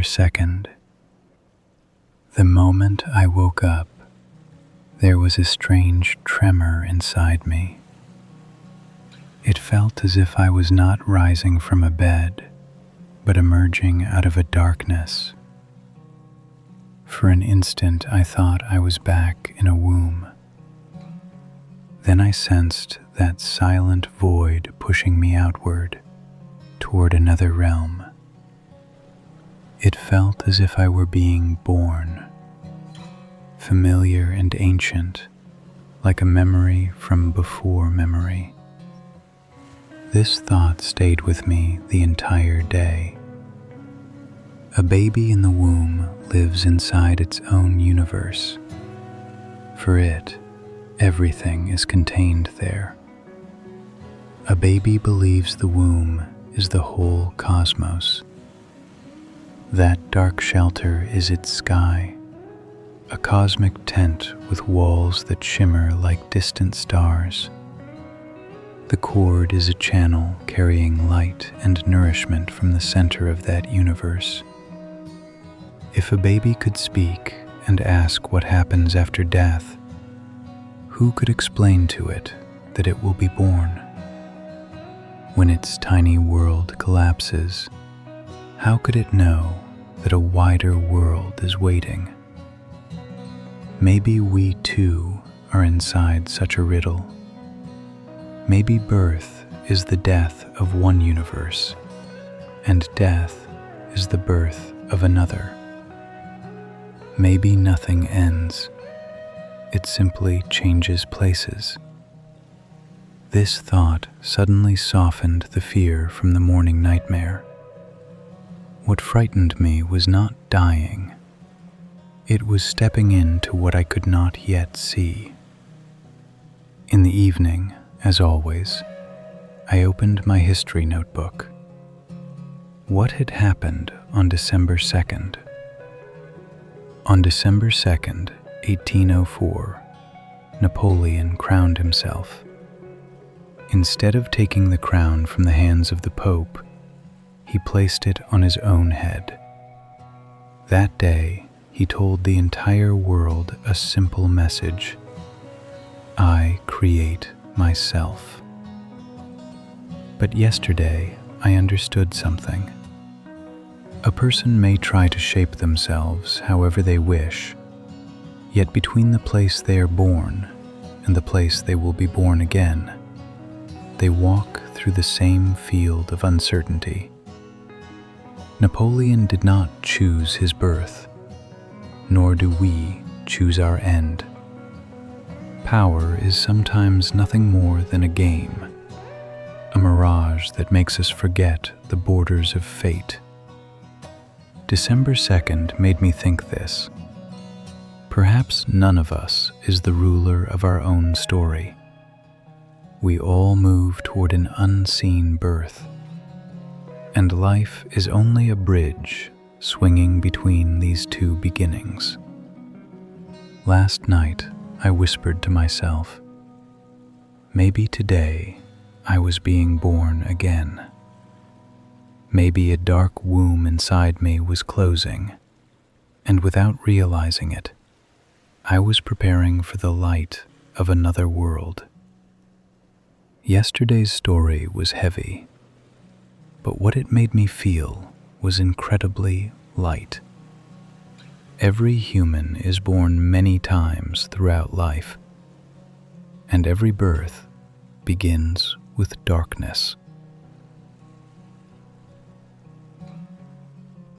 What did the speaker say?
2nd. The moment I woke up, there was a strange tremor inside me. It felt as if I was not rising from a bed, but emerging out of a darkness. For an instant I thought I was back in a womb. Then I sensed that silent void pushing me outward, toward another realm. It felt as if I were being born, familiar and ancient, like a memory from before memory. This thought stayed with me the entire day. A baby in the womb lives inside its own universe. For it, everything is contained there. A baby believes the womb is the whole cosmos. That dark shelter is its sky, a cosmic tent with walls that shimmer like distant stars. The cord is a channel carrying light and nourishment from the center of that universe. If a baby could speak and ask what happens after death, who could explain to it that it will be born? When its tiny world collapses, how could it know that a wider world is waiting? Maybe we too are inside such a riddle. Maybe birth is the death of one universe, and death is the birth of another. Maybe nothing ends. It simply changes places. This thought suddenly softened the fear from the morning nightmare. What frightened me was not dying. It was stepping into what I could not yet see. In the evening, as always, I opened my history notebook. What had happened on December 2nd? On December 2nd, 1804, Napoleon crowned himself. Instead of taking the crown from the hands of the Pope, he placed it on his own head. That day, he told the entire world a simple message: I create myself. But yesterday, I understood something. A person may try to shape themselves however they wish, yet between the place they are born and the place they will be born again, they walk through the same field of uncertainty. Napoleon did not choose his birth, nor do we choose our end. Power is sometimes nothing more than a game, a mirage that makes us forget the borders of fate. December 2nd made me think this. Perhaps none of us is the ruler of our own story. We all move toward an unseen birth, and life is only a bridge swinging between these two beginnings. Last night, I whispered to myself, maybe today I was being born again. Maybe a dark womb inside me was closing, and without realizing it, I was preparing for the light of another world. Yesterday's story was heavy, but what it made me feel was incredibly light. Every human is born many times throughout life, and every birth begins with darkness.